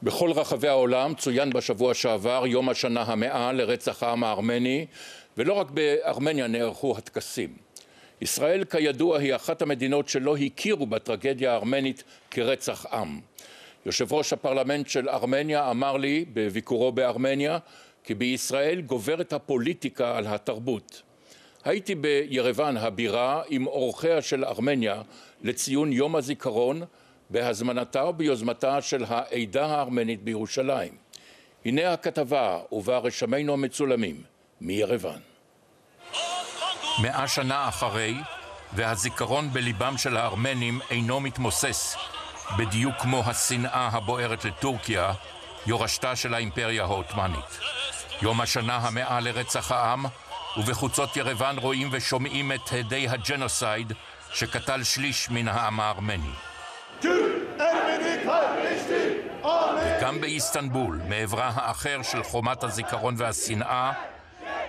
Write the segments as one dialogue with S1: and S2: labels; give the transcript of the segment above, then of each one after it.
S1: בכל רחבי העולם צוין בשבוע שעבר יום השנה ה100 לרצח העם הארמני, ולא רק בארמניה נערכו הטקסים. ישראל כידוע היא אחת המדינות שלא הכירו בטרגדיה הארמנית כרצח עם. יושב ראש הפרלמנט של ארמניה אמר לי בביקורו בארמניה כי בישראל גוברת הפוליטיקה על התרבות. הייתי בירוון הבירה עם אורחיה של ארמניה לציון יום הזיכרון בהזמנתה וביוזמתה של העדה הארמנית בירושלים. הנה הכתבה ובה רשמינו המצולמים מירוון. 100 שנה אחרי, והזיכרון בליבם של הארמנים אינו מתמוסס, בדיוק כמו השנאה הבוערת לטורקיה, יורשתה של האימפריה העות'מאנית. יום השנה ה100 לרצח העם, ובחוצות ירוון רואים ושומעים את הדי הג'נוסייד שקטל שליש מן העם הארמני. וגם באיסטנבול, מעברה האחר של חומת הזיכרון והשנאה,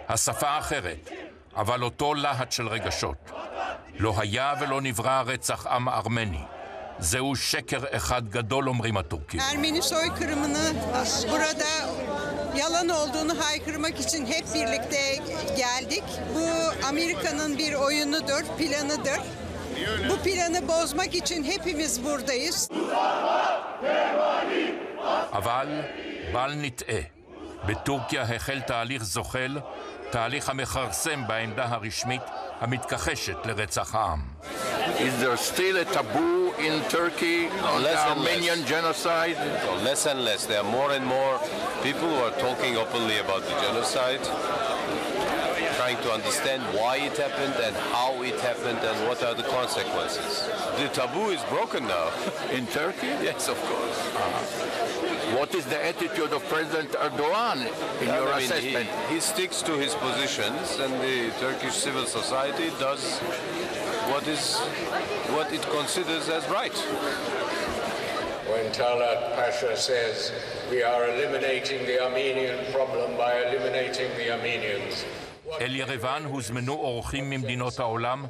S1: השפה אחרת, אבל אותו להט של רגשות. לא היה ולא nivra רצח עם ארמני. זהו שקר אחד גדול, אומרים הטורקים.
S2: Ermeni soykırımını burada yalan olduğunu haykırmak için hep birlikte geldik. Bu Amerika'nın bir oyunudur, planıdır. Bu planı bozmak için hepimiz buradayız.
S1: אבל בל נטעה, בטורקיה החל תהליך זוחל, תהליך המכרסם בעמדה הרשמית המתכחשת לרצח העם. Is there still a taboo in Turkey on the Armenian genocide?
S3: Less and less. There are more and more people who are talking openly about the genocide, trying to understand why it happened and how it happened and what are the consequences. The taboo is broken now.
S1: In Turkey?
S3: Yes, of course.
S1: What is the attitude of President Erdogan in your assessment?
S3: He sticks to his positions, and the Turkish civil society does what it considers as right.
S4: When Talat Pasha says we are eliminating the Armenian problem by eliminating the Armenians.
S1: אל ירוון הוזמנו אורחים ממדינות העולם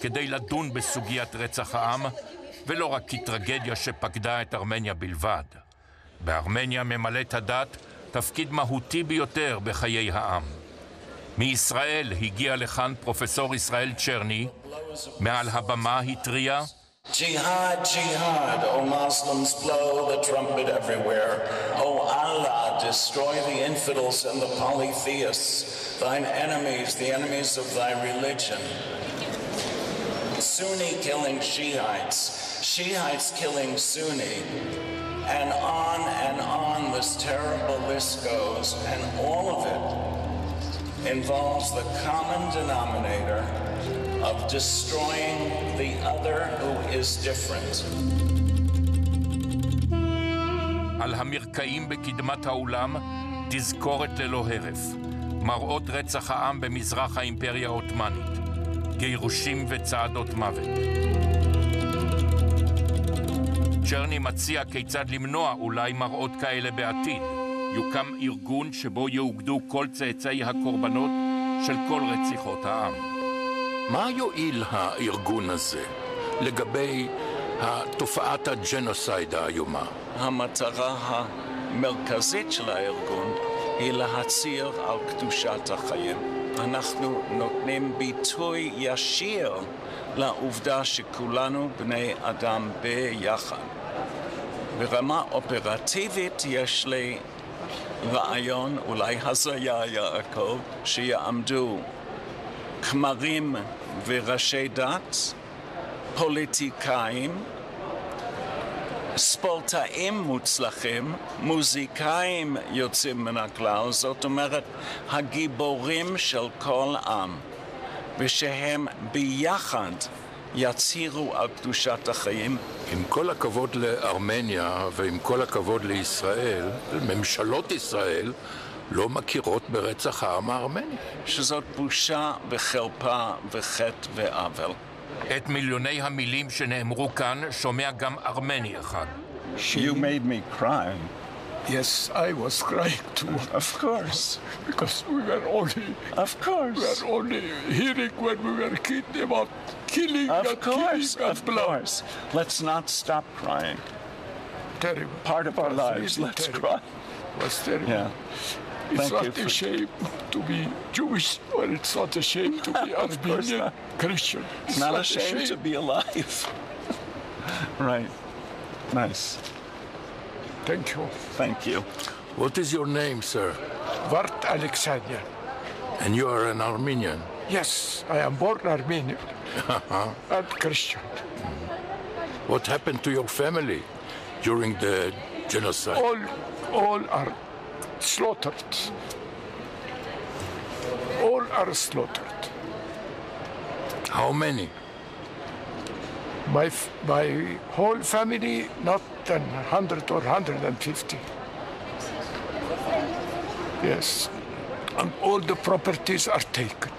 S1: כדי לדון בסוגיית רצח העם, ולא רק כטרגדיה שפקדה את ארמניה בלבד. בארמניה ממלאת הדת תפקיד מהותי ביותר בחיי העם. מישראל הגיע לכאן פרופסור ישראל צ'רני, מעל הבמה התריע:
S5: Jihad, jihad, O Muslims, blow the trumpet everywhere. O Allah, destroy the infidels and the polytheists, thine enemies, the enemies of thy religion. Sunni killing Shiites, Shiites killing Sunni, and on this terrible list goes, and all of it involves the common denominator of destroying the other who is different.
S1: על המרקעים בקדמת האולם תזכורת ללא הרף. מראות רצח העם במזרח האימפריה העות'מאנית. גירושים וצעדות מוות. צ'רני מציע כיצד למנוע אולי מראות כאלה בעתיד. יוקם ארגון שבו יאוגדו כל צאצאי הקורבנות של כל רציחות העם. מה יועיל הארגון הזה לגבי תופעת הג'נוסייד האיומה?
S5: המטרה המרכזית של הארגון היא להצהיר על קדושת החיים. אנחנו נותנים ביטוי ישיר לעובדה שכולנו בני אדם ביחד. ברמה אופרטיבית יש לי רעיון, אולי הזיה יעקב, שיעמדו כמרים וראשי דת, פוליטיקאים, ספורטאים מוצלחים, מוזיקאים יוצאים מן הכלל, זאת אומרת הגיבורים של כל עם, ושהם ביחד יצהירו על קדושת החיים.
S1: עם כל הכבוד לארמניה ועם כל הכבוד לישראל, ממשלות ישראל לא מכירות ברצח העם הארמני.
S5: שזאת בושה וחרפה וחטא ועוול.
S1: את מיליוני המילים שנאמרו כאן שומע גם ארמני אחד.
S6: You made me cry. Yes, I was crying too. Of course. Because we were only...
S5: Of course.
S6: We were only hearing when we were kidding about killing and killing and blood.
S5: Of course. Let's not stop crying.
S6: terrible.
S5: Part of our lives.
S6: Really
S5: Let's
S6: terrible.
S5: cry.
S6: It was terrible.
S5: Yeah.
S6: It's
S5: Thank you
S6: not a
S5: for-
S6: shame to be Jewish, or it's not a shame to be Armenian
S5: not.
S6: Christian.
S5: It's not a shame to be alive. Right. Nice.
S6: Thank you.
S5: Thank you.
S1: What is your name, sir?
S6: Vart Alexander.
S1: And you are an Armenian.
S6: Yes, I am born Armenian and Christian.
S1: What happened to your family during the genocide?
S6: All are slaughtered. All are slaughtered.
S1: How many?
S6: My whole family, not than 100 or 150. Yes. And all the properties are taken.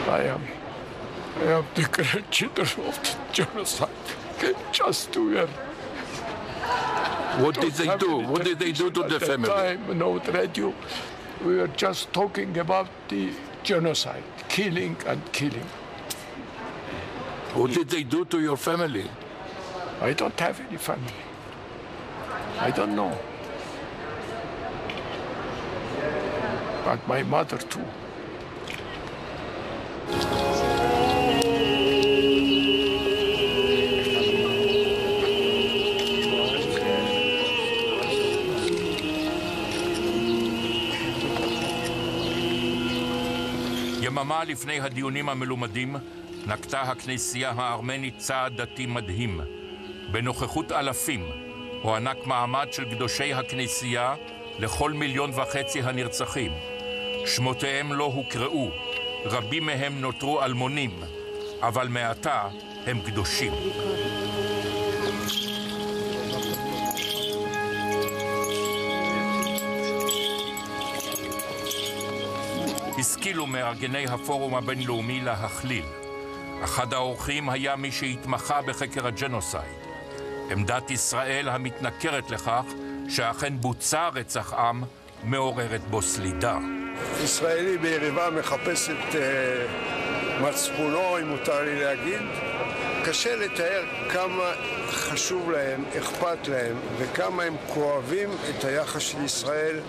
S6: I am the grandchildren of the genocide. Just to hear.
S1: What did they do? What did they do to the family?
S6: At the time, no radio. We were just talking about the genocide, killing and killing.
S1: What did they do to your family?
S6: I don't have any family. I don't know. But my mother too.
S1: יממה לפני הדיונים המלומדים נקטה הכנסייה הארמנית צעד דתי מדהים. בנוכחות אלפים הוענק מעמד של קדושי הכנסייה לכל 1.5 מיליון הנרצחים. שמותיהם לא הוקראו, רבים מהם נותרו אלמונים, אבל מעתה הם קדושים. השכילו מארגני הפורום הבינלאומי להכליל. אחד האורחים היה מי שהתמחה בחקר הג'נוסייד. עמדת ישראל המתנכרת לכך שאכן בוצע רצח עם מעוררת בו סלידה.
S7: ישראלי ביריבה מחפש את מצפונו, אם מותר לי להגיד. קשה לתאר כמה חשוב להם, אכפת להם, וכמה הם כואבים את היחס של ישראל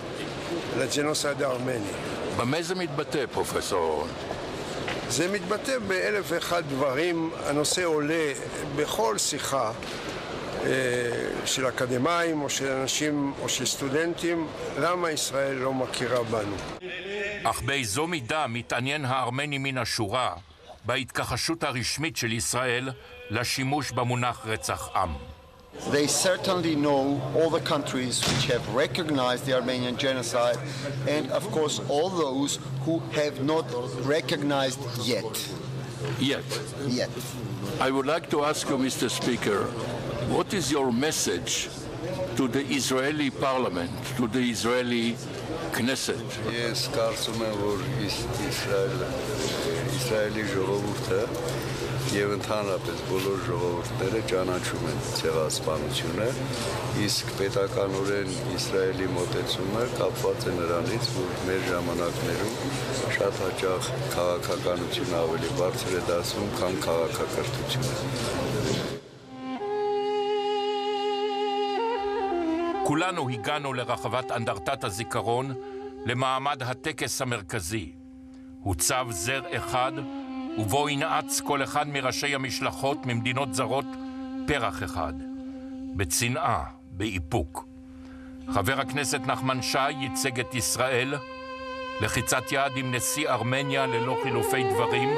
S7: לג'נוסייד הארמני.
S1: במה זה מתבטא, פרופסור אורון?
S7: זה מתבטא באלף ואחד דברים. הנושא עולה בכל שיחה של אקדמאים או של אנשים או של סטודנטים, למה ישראל לא מכירה בנו.
S1: אך באיזו מידה מתעניין הארמני מן השורה בהתכחשות הרשמית של ישראל לשימוש במונח רצח עם.
S8: They certainly know all the countries which have recognized the Armenian genocide and of course all those who have not recognized yet. Yet.
S1: I would like to ask you, Mr. Speaker, what is your message to the Israeli parliament, to the Israeli Knesset?
S9: Ես կարծում եմ, որ Իսրայելի ժողովուրդը եւ ընդհանրապես բոլոր ժողովուրդները ճանաչում են ցեղասպանությունը, իսկ պետականորեն Իսրայելի մոտեցումը կապված է նրանից, որ մեր ժամանակներում շատ հաճախ քաղաքականությունը ավելի բարձր է դասում, քան քաղաքակրթությունը։
S1: כולנו הגענו לרחבת אנדרטת הזיכרון למעמד הטקס המרכזי. הוצב זר אחד ובו ינעץ כל אחד מראשי המשלחות ממדינות זרות פרח אחד. בצנעה, באיפוק. חבר הכנסת נחמן שי ייצג את ישראל, לחיצת יד עם נשיא ארמניה ללא חילופי דברים,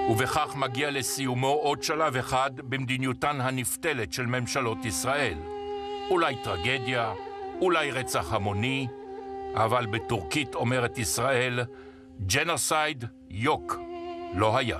S1: ובכך מגיע לסיומו עוד שלב אחד במדיניותן הנפתלת של ממשלות ישראל. אולי טרגדיה, אולי רצח המוני, אבל בטורקית אומרת ישראל, ג'נוסייד יוק לא היה.